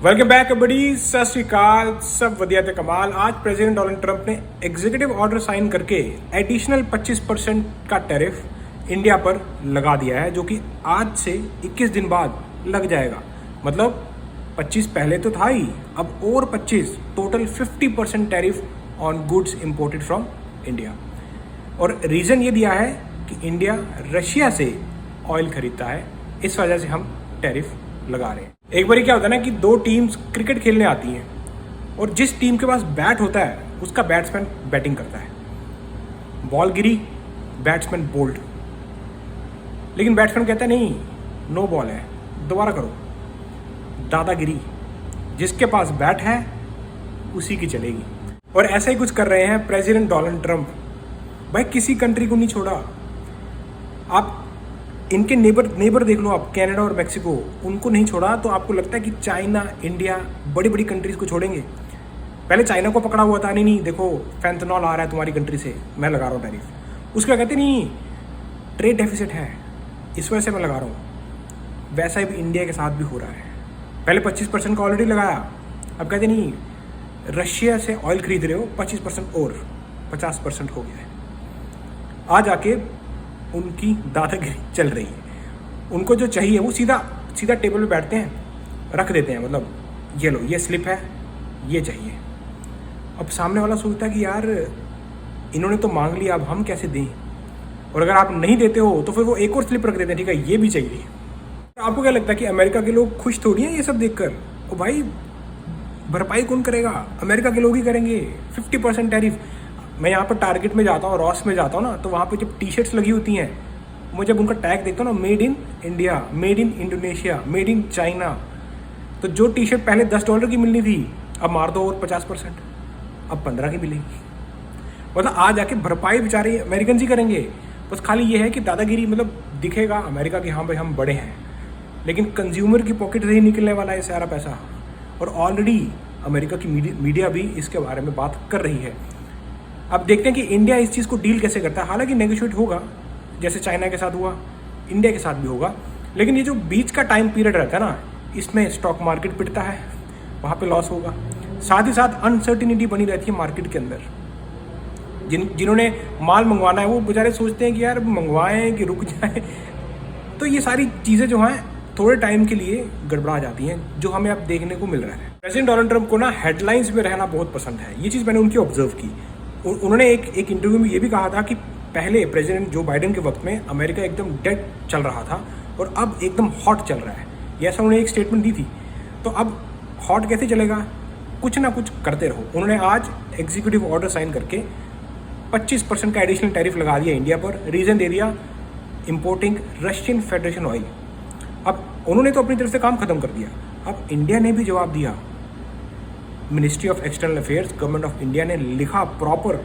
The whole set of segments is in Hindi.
वेलकम बैक एवरीबॉडी, सत श्री अकाल, सब वधिया ते कमाल। आज प्रेसिडेंट डोनाल्ड ट्रंप ने एग्जीक्यूटिव ऑर्डर साइन करके एडिशनल 25% का टैरिफ इंडिया पर लगा दिया है, जो कि आज से 21 दिन बाद लग जाएगा। मतलब 25 पहले तो था ही, अब और 25, total 50% tariff on goods imported from India. और रीज़न ये दिया है कि इंडिया रशिया से ऑयल खरीदता है, इस वजह से हम टैरिफ लगा रहे हैं। एक बार क्या होता है ना कि दो टीम्स क्रिकेट खेलने आती हैं और जिस टीम के पास बैट होता है उसका बैट्समैन बैटिंग करता है, बॉल गिरी, बैट्समैन बोल्ड, लेकिन बैट्समैन कहता है नहीं, नो बॉल है, दोबारा करो। दादागिरी, जिसके पास बैट है उसी की चलेगी। और ऐसा ही कुछ कर रहे हैं प्रेसिडेंट डोनाल्ड ट्रंप। भाई किसी कंट्री को नहीं छोड़ा। आप इनके नेबर देख लो, आप कनाडा और मेक्सिको, उनको नहीं छोड़ा तो आपको लगता है कि चाइना, इंडिया, बड़ी बड़ी कंट्रीज को छोड़ेंगे। पहले चाइना को पकड़ा हुआ था, नहीं देखो फैंथनॉल आ रहा है तुम्हारी कंट्री से, मैं लगा रहा हूँ टैरिफ। उसके कहते नहीं, ट्रेड डेफिसिट है इस वजह से मैं लगा रहा हूँ। वैसा ही भी इंडिया के साथ भी हो रहा है। पहले 25% का ऑलरेडी लगाया, अब कहते नहीं रशिया से ऑयल खरीद रहे हो 25% और 50% हो गया है। आज आके उनकी दादागिरी चल रही है। उनको जो चाहिए वो सीधा टेबल पे बैठते हैं, रख देते हैं, मतलब ये लो, ये स्लिप है, ये चाहिए। अब सामने वाला सोचता है कि यार इन्होंने तो मांग लिया, अब हम कैसे दें। और अगर आप नहीं देते हो तो फिर वो एक और स्लिप रख देते हैं, ठीक है ये भी चाहिए। आपको क्या लगता है कि अमेरिका के लोग खुश थोड़ी हैं ये सब देखकर? ओ भाई, भरपाई कौन करेगा? अमेरिका के लोग ही करेंगे। 50% टैरिफ। मैं यहाँ पर टारगेट में जाता हूँ, रॉस में जाता हूँ ना, तो वहाँ पे जब टी शर्ट्स लगी होती हैं, मैं जब उनका टैग देखता हूँ ना, made in India, made in Indonesia, made in China, तो जो टी शर्ट पहले $10 की मिलनी थी, अब मार दो और 50%, अब 15 की मिलेगी। मतलब आज जाके भरपाई बेचारे अमेरिकन ही करेंगे। बस खाली ये है कि दादागिरी, मतलब दिखेगा अमेरिका कि हाँ भाई हम बड़े हैं, लेकिन कंज्यूमर की पॉकेट से ही निकलने वाला है सारा पैसा। और ऑलरेडी अमेरिका की मीडिया भी इसके बारे में बात कर रही है। अब देखते हैं कि इंडिया इस चीज़ को डील कैसे करता है। हालांकि नेगोशिएट होगा, जैसे चाइना के साथ हुआ, इंडिया के साथ भी होगा, लेकिन ये जो बीच का टाइम पीरियड रहता है ना, इसमें स्टॉक मार्केट पिटता है, वहाँ पे लॉस होगा। साथ ही साथ अनसर्टिनिटी बनी रहती है मार्केट के अंदर। जिन्होंने माल मंगवाना है वो बेचारे सोचते हैं कि यार मंगवाएं कि रुक जाए। तो ये सारी चीज़ें जो हैं थोड़े टाइम के लिए गड़बड़ा जाती हैं, जो हमें अब देखने को मिल रहा है। प्रेसिडेंट डोनाल्ड ट्रंप को ना हेडलाइंस में रहना बहुत पसंद है। ये चीज़ मैंने उनकी ऑब्जर्व की। उन्होंने एक इंटरव्यू में ये भी कहा था कि पहले प्रेसिडेंट जो बाइडेन के वक्त में अमेरिका एकदम डेड चल रहा था और अब एकदम हॉट चल रहा है। ये ऐसा उन्होंने एक स्टेटमेंट दी थी। तो अब हॉट कैसे चलेगा? कुछ ना कुछ करते रहो। उन्होंने आज एग्जीक्यूटिव ऑर्डर साइन करके 25% का एडिशनल टैरिफ लगा दिया इंडिया पर। रीज़न दे दिया, इम्पोर्टिंग रशियन फेडरेशन ऑयल। अब उन्होंने तो अपनी तरफ से काम खत्म कर दिया, अब इंडिया ने भी जवाब दिया। Ministry of external affairs, government of India ने लिखा प्रॉपर,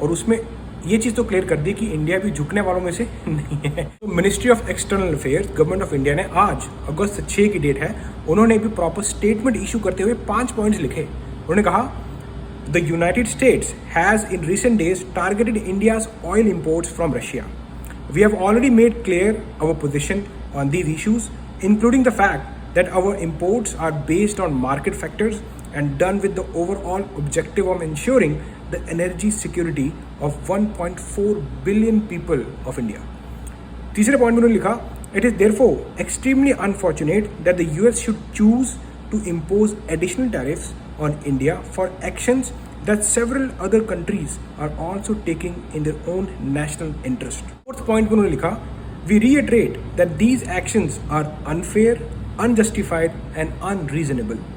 और उसमें ये चीज़ तो क्लियर कर दी कि इंडिया भी झुकने वालों में से नहीं है। तो ministry of external affairs, government of India ने आज अगस्त 6 की डेट है, उन्होंने भी प्रॉपर स्टेटमेंट इशू करते हुए 5 पॉइंट्स लिखे। उन्होंने कहा, the United States has in recent days targeted India's oil imports from Russia. We have already made clear our position on these issues, including the fact that our imports are based on market factors and done with the overall objective of ensuring the energy security of 1.4 billion people of India. तीसरे पॉइंट में उन्होंने लिखा, it is therefore extremely unfortunate that the US should choose to impose additional tariffs on India for actions that several other countries are also taking in their own national interest. Fourth point में उन्होंने लिखा, we reiterate that these actions are unfair, unjustified and unreasonable.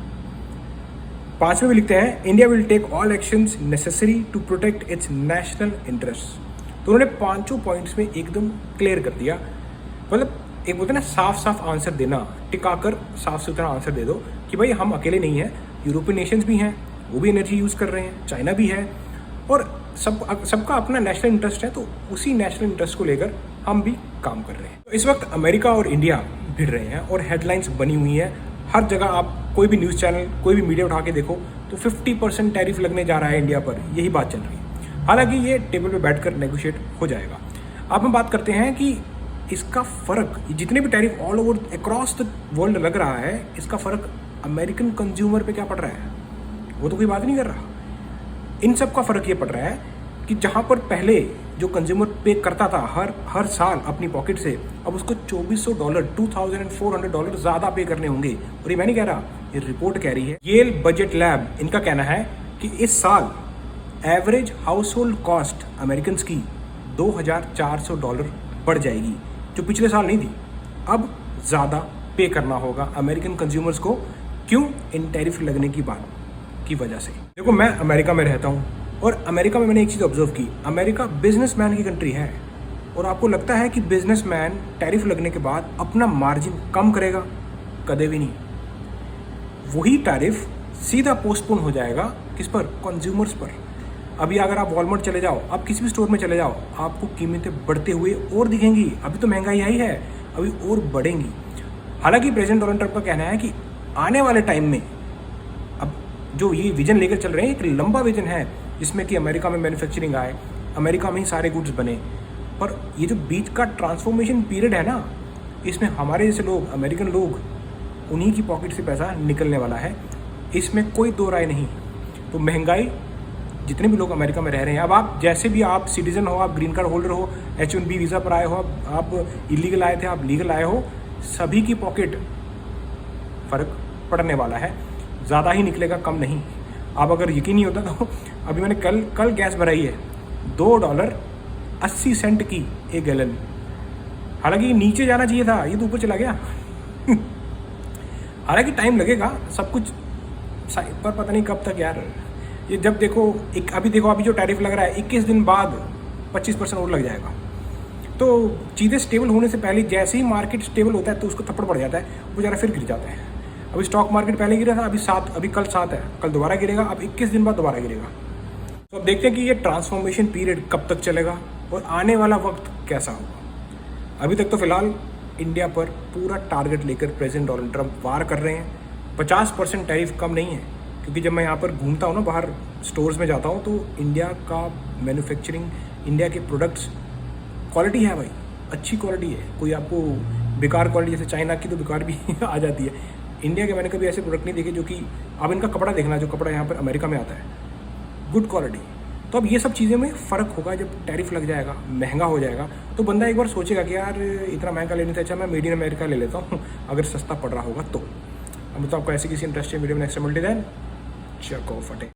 5वें भी लिखते हैं, India will take all actions necessary to protect its national interest. तो उन्होंने 5 पॉइंट्स में एकदम क्लियर कर दिया। मतलब एक बोलते हैं ना, साफ आंसर देना, टिकाकर साफ सुथरा आंसर दे दो कि भाई हम अकेले नहीं हैं, यूरोपियन नेशंस भी हैं, वो भी एनर्जी यूज़ कर रहे हैं, चाइना भी है, और सबका अपना नेशनल इंटरेस्ट है, तो उसी नेशनल इंटरेस्ट को लेकर हम भी काम कर रहे हैं। तो इस वक्त अमेरिका और इंडिया भिड़ रहे हैं और हेडलाइंस बनी हुई है हर जगह। आप कोई भी न्यूज़ चैनल, कोई भी मीडिया उठा के देखो तो 50% टैरिफ लगने जा रहा है इंडिया पर, यही बात चल रही है। हालांकि ये टेबल पे बैठकर नेगोशिएट हो जाएगा। अब हम बात करते हैं कि इसका फ़र्क, जितने भी tariff all over across the world लग रहा है, इसका फ़र्क अमेरिकन कंज्यूमर पे क्या पड़ रहा है, वो तो कोई बात नहीं कर रहा। इन सब का फ़र्क ये पड़ रहा है कि जहाँ पर पहले जो कंज्यूमर पे करता था हर साल अपनी पॉकेट से, अब उसको $2400 $2400 ज़्यादा पे करने होंगे। और ये मैं नहीं कह रहा, ये रिपोर्ट कह रही है। येल बजट लैब, इनका कहना है कि इस साल average house hold cost American की $2400 बढ़ जाएगी, जो पिछले साल नहीं थी। अब ज़्यादा पे करना होगा अमेरिकन कंज्यूमर्स को। क्यों? इन टैरिफ लगने की बात की वजह से। देखो, मैं अमेरिका में रहता हूँ और अमेरिका में मैंने एक चीज़ ऑब्जर्व की, अमेरिका बिजनेसमैन की कंट्री है। और आपको लगता है कि बिजनेसमैन टैरिफ लगने के बाद अपना मार्जिन कम करेगा? कदे भी नहीं। वही टैरिफ सीधा पोस्टपोन हो जाएगा किस पर? कंज्यूमर्स पर। अभी अगर आप वॉलमार्ट चले जाओ, आप किसी भी स्टोर में चले जाओ, आपको कीमतें बढ़ते हुए और दिखेंगी। अभी तो महंगाई आई है, अभी और बढ़ेंगी। हालांकि प्रेसिडेंट डोनाल्ड ट्रंप का कहना है कि आने वाले टाइम में, अब जो ये विजन लेकर चल रहे हैं, एक लंबा विजन है जिसमें कि अमेरिका में मैन्युफैक्चरिंग आए, अमेरिका में ही सारे गुड्स बने। पर ये जो बीच का ट्रांसफॉर्मेशन पीरियड है ना, इसमें हमारे जैसे लोग, अमेरिकन लोग, उन्हीं की पॉकेट से पैसा निकलने वाला है, इसमें कोई दो राय नहीं। तो महंगाई, जितने भी लोग अमेरिका में रह रहे हैं, अब आप जैसे भी, आप सिटीजन हो, आप ग्रीन कार्ड होल्डर हो, H1B वीज़ा पर आए हो, आप इलीगल आए थे, आप लीगल आए हो, सभी की पॉकेट फ़र्क पड़ने वाला है। ज़्यादा ही निकलेगा, कम नहीं। अब अगर यकीन नहीं होता तो अभी मैंने कल गैस भराई है, $2.80 की एक गैलन। हालांकि नीचे जाना चाहिए था, ये तो ऊपर चला गया। हालांकि टाइम लगेगा सब कुछ, पर पता नहीं कब तक यार। ये जब देखो, अभी जो टैरिफ लग रहा है, 21 दिन बाद 25% और लग जाएगा। तो चीज़ें स्टेबल होने से पहले, जैसे ही मार्केट स्टेबल होता है तो उसको थप्पड़ पड़ जाता है, वो ज़रा फिर गिर जाता है। अभी स्टॉक मार्केट पहले गिरा था, अभी कल 7 है, कल दोबारा गिरेगा, अब 21 दिन बाद दोबारा गिरेगा। तो अब देखते हैं कि ये ट्रांसफॉर्मेशन पीरियड कब तक चलेगा और आने वाला वक्त कैसा होगा। अभी तक तो फिलहाल इंडिया पर पूरा टारगेट लेकर प्रेसिडेंट डोनाल्ड ट्रंप वार कर रहे हैं। 50% टैरिफ कम नहीं है, क्योंकि जब मैं यहाँ पर घूमता हूँ ना, बाहर स्टोर्स में जाता हूँ, तो इंडिया का मैन्युफैक्चरिंग, इंडिया के प्रोडक्ट्स, क्वालिटी है भाई, अच्छी क्वालिटी है। कोई आपको बेकार क्वालिटी, जैसे चाइना की तो बेकार भी आ जाती है। इंडिया के मैंने कभी ऐसे प्रोडक्ट नहीं देखे जो कि, अब इनका कपड़ा देखना, जो कपड़ा यहाँ पर अमेरिका में आता है, गुड क्वालिटी। तो अब ये सब चीज़ें में फ़र्क होगा जब टैरिफ लग जाएगा, महंगा हो जाएगा, तो बंदा एक बार सोचेगा कि यार इतना महंगा लेने से अच्छा मैं मेड इन अमेरिका ले लेता हूँ, अगर सस्ता पड़ रहा होगा तो। अब तो आपको ऐसे किसी इंटरेस्टिंग वीडियो में नेक्स्ट मिलती है, चको फटे।